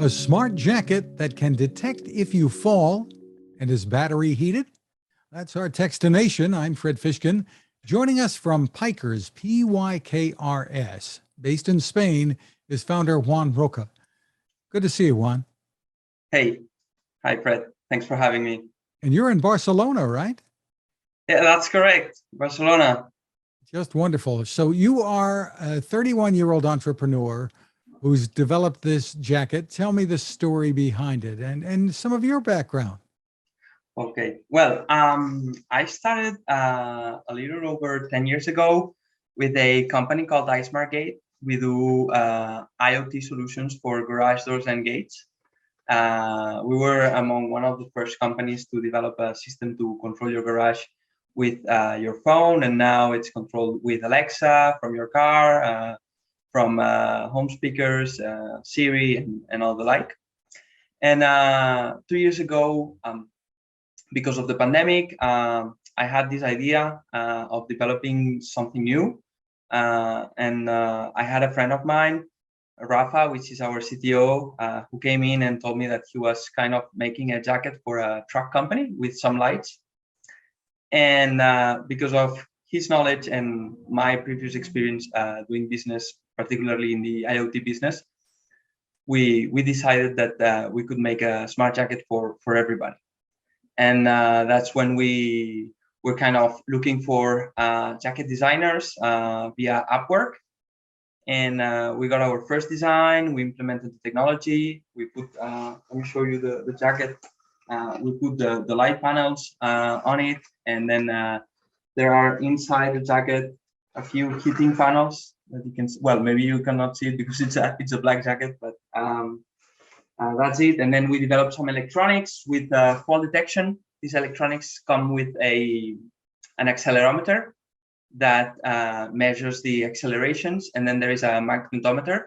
A smart jacket that can detect if you fall and is battery heated? That's our Techstination. I'm Fred Fishkin. Joining us from PYKRS, PYKRS, based in Spain, is founder Juan Roca. Good to see you, Juan. Hey. Hi, Fred. Thanks for having me. And you're in Barcelona, right? Yeah, that's correct. Barcelona. Just wonderful. So you are a 31-year-old entrepreneur who's developed this jacket. Tell me the story behind it and some of your background. Okay. Well, I started a little over 10 years ago with a company called iSmartGate. We do IoT solutions for garage doors and gates. We were among one of the first companies to develop a system to control your garage with your phone, and now it's controlled with Alexa from your car, from home speakers, Siri, and all the like. And 2 years ago, because of the pandemic, I had this idea of developing something new. And I had a friend of mine, Rafa, which is our CTO, who came in and told me that he was kind of making a jacket for a truck company with some lights. And because of his knowledge and my previous experience doing business, particularly in the IoT business, we decided that we could make a smart jacket for everybody. And that's when we were kind of looking for jacket designers via Upwork. And we got our first design. We implemented the technology. We put, let me show you the jacket. We put the light panels on it, and then there are inside the jacket a few heating panels that you can. Well, maybe you cannot see it because it's a black jacket, but that's it. And then we developed some electronics with fall detection. These electronics come with an accelerometer that measures the accelerations, and then there is a magnetometer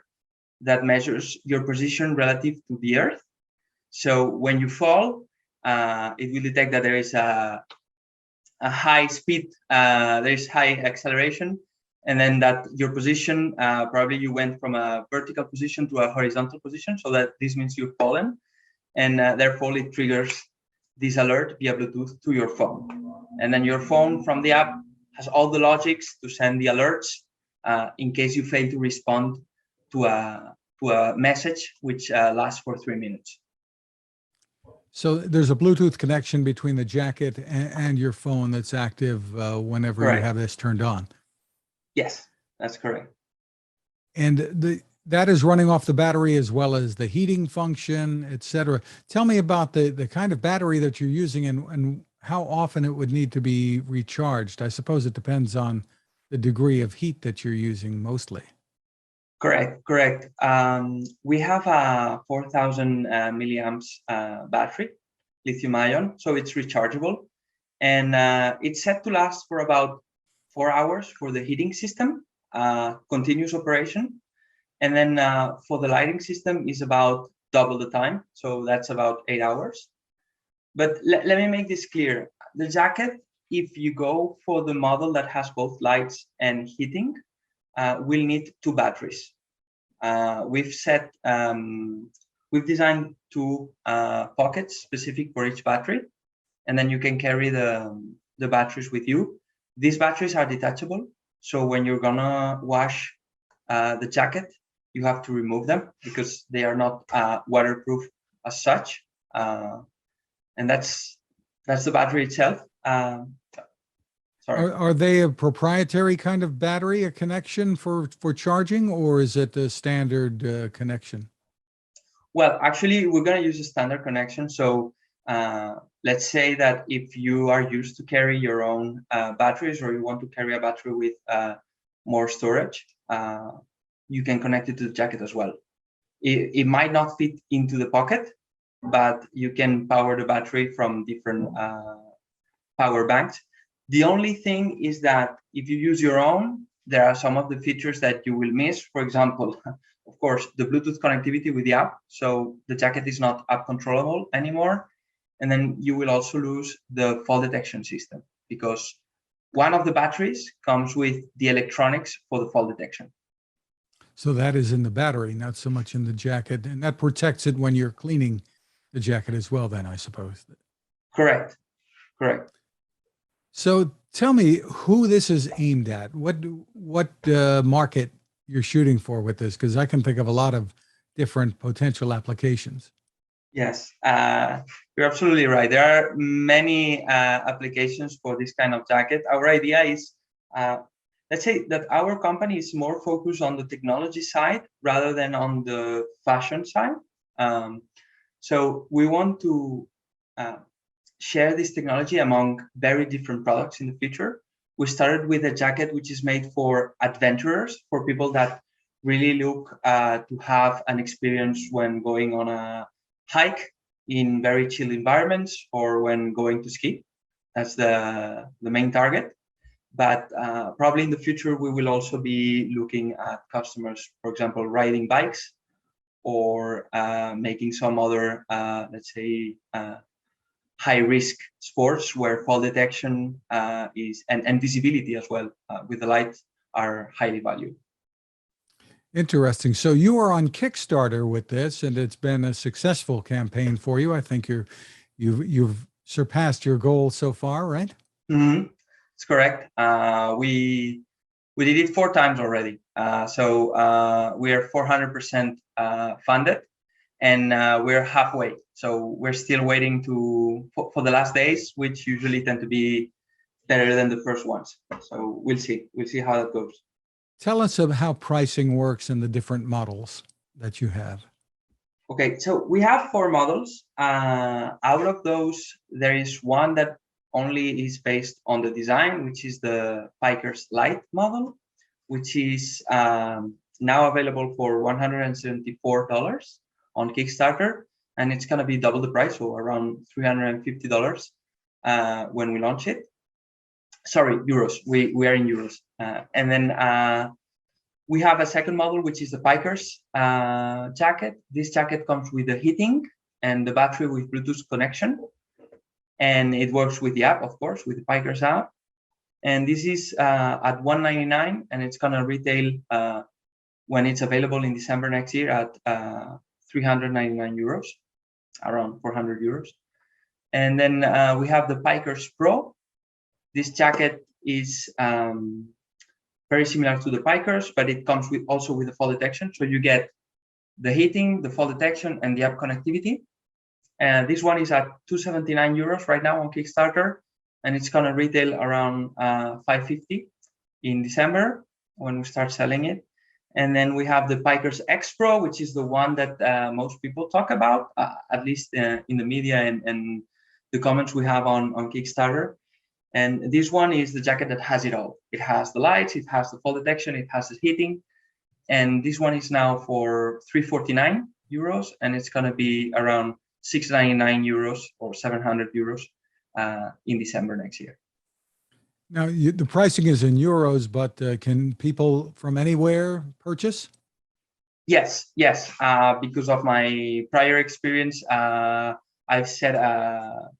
that measures your position relative to the earth. So when you fall, it will detect that there is a high speed, there is high acceleration, and then that your position, probably you went from a vertical position to a horizontal position, so that this means you've fallen, and therefore it triggers this alert via Bluetooth to your phone. And then your phone from the app has all the logics to send the alerts in case you fail to respond to a message which lasts for 3 minutes. So there's a Bluetooth connection between the jacket and your phone that's active whenever Correct. You have this turned on. Yes, that's correct. And that is running off the battery as well as the heating function, et cetera. Tell me about the kind of battery that you're using and how often it would need to be recharged. I suppose it depends on the degree of heat that you're using mostly. Correct. We have a 4,000 milliamps battery, lithium ion, so it's rechargeable. And it's set to last for about 4 hours for the heating system, continuous operation. And then for the lighting system is about double the time. So that's about 8 hours. But let me make this clear. The jacket, if you go for the model that has both lights and heating, will need 2 batteries. We've designed 2 pockets specific for each battery, and then you can carry the batteries with you. These batteries are detachable, so when you're gonna wash the jacket, you have to remove them because they are not waterproof as such. And that's the battery itself. Sorry. Are they a proprietary kind of battery, a connection for charging, or is it a standard connection? Well, actually, we're going to use a standard connection. So let's say that if you are used to carry your own batteries, or you want to carry a battery with more storage, you can connect it to the jacket as well. It might not fit into the pocket, but you can power the battery from different power banks. The only thing is that if you use your own, there are some of the features that you will miss. For example, of course, the Bluetooth connectivity with the app. So the jacket is not app controllable anymore. And then you will also lose the fall detection system because one of the batteries comes with the electronics for the fall detection. So that is in the battery, not so much in the jacket, and that protects it when you're cleaning the jacket as well, then I suppose. Correct. Correct. So tell me who this is aimed at. What market you're shooting for with this? Because I can think of a lot of different potential applications. Yes, you're absolutely right. There are many applications for this kind of jacket. Our idea is, let's say that our company is more focused on the technology side rather than on the fashion side. So we want to share this technology among very different products in the future. We started with a jacket which is made for adventurers, for people that really look to have an experience when going on a hike in very chill environments or when going to ski. That's the main target. But probably in the future, we will also be looking at customers, for example, riding bikes or making some other, let's say, high-risk sports where fall detection is and visibility as well with the light are highly valued. Interesting. So you are on Kickstarter with this, and it's been a successful campaign for you. I think you've surpassed your goal so far, right? Mm-hmm. It's correct. We did it 4 times already. So we are 400% funded, and we're halfway. So we're still waiting for the last days, which usually tend to be better than the first ones. So we'll see. We'll see how that goes. Tell us of how pricing works in the different models that you have. Okay, so we have 4 models. Out of those, there is one that only is based on the design, which is the PYKRS Lite model, which is now available for $174 on Kickstarter, and it's going to be double the price, so around $350 when we launch it. Sorry, euros. We are in euros. And then we have a second model, which is the PYKRS jacket. This jacket comes with the heating and the battery with Bluetooth connection. And it works with the app, of course, with the PYKRS app. And this is at $199, and it's going to retail when it's available in December next year at 399 euros, around 400 euros. And then we have the PYKRS Pro. This jacket is very similar to the PYKRS, but it comes also with the fall detection. So you get the heating, the fall detection, and the app connectivity. And this one is at 279 euros right now on Kickstarter, and it's going to retail around 550 in December when we start selling it. And then we have the PYKRS X Pro, which is the one that most people talk about, at least in the media and the comments we have on Kickstarter. And this one is the jacket that has it all. It has the lights, it has the fall detection, it has the heating. And this one is now for 349 euros, and it's going to be around 699 euros or 700 euros in December next year. Now, the pricing is in euros, but can people from anywhere purchase? Yes. Because of my prior experience, I've set a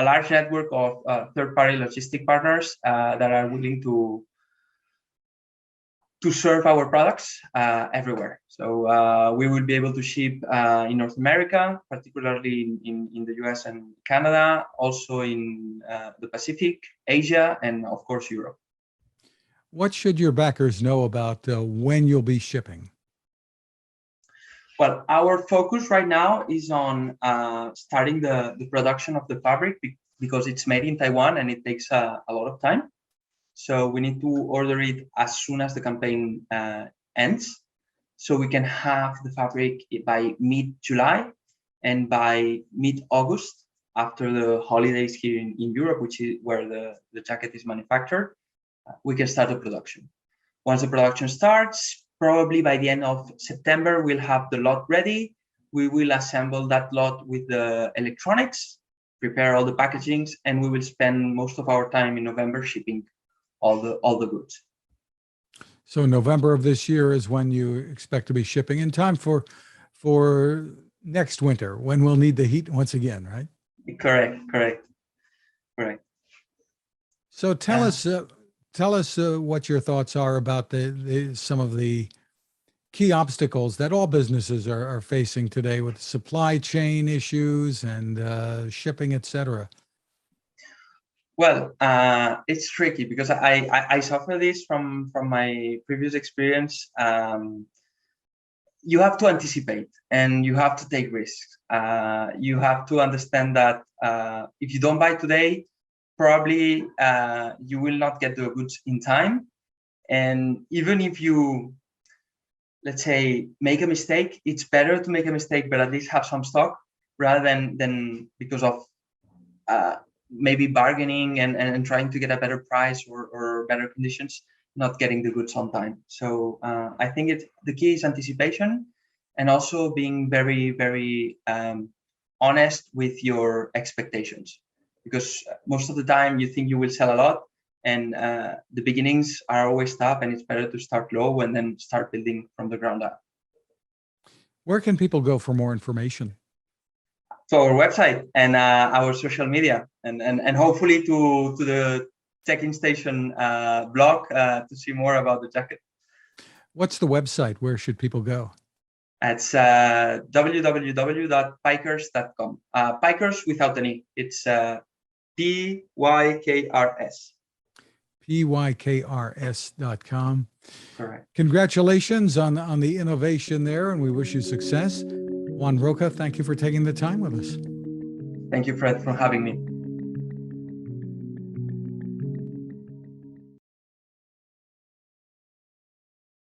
large network of third-party logistic partners that are willing to serve our products everywhere. So we will be able to ship in North America, particularly in the US and Canada, also in the Pacific, Asia, and of course, Europe. What should your backers know about when you'll be shipping? Well, our focus right now is on starting the production of the fabric because it's made in Taiwan and it takes a lot of time. So we need to order it as soon as the campaign ends, so we can have the fabric by mid-July, and by mid-August, after the holidays here in Europe, which is where the jacket is manufactured, we can start the production. Once the production starts, probably by the end of September, we'll have the lot ready. We will assemble that lot with the electronics, prepare all the packagings, and we will spend most of our time in November shipping all the goods. So November of this year is when you expect to be shipping, in time for next winter, when we'll need the heat once again, right? Correct. So tell us what your thoughts are about some of the key obstacles that all businesses are facing today with supply chain issues and shipping, et cetera? Well, it's tricky because I suffer this from my previous experience. You have to anticipate and you have to take risks. You have to understand that if you don't buy today, probably you will not get the goods in time. And even if you, let's say, make a mistake, it's better to make a mistake, but at least have some stock rather than because of maybe bargaining and trying to get a better price or better conditions, not getting the goods on time. So I think the key is anticipation and also being very, very honest with your expectations, because most of the time you think you will sell a lot, and the beginnings are always tough, and it's better to start low and then start building from the ground up. Where can people go for more information? To our website and our social media, and hopefully to the Techstination blog to see more about the jacket. What's the website? Where should people go? It's www.PYKRS.com. PYKRS without an E. It's PYKRS. PYKRS.com. Correct. Congratulations on the innovation there, and we wish you success. Juan Roca, thank you for taking the time with us. Thank you, Fred, for having me.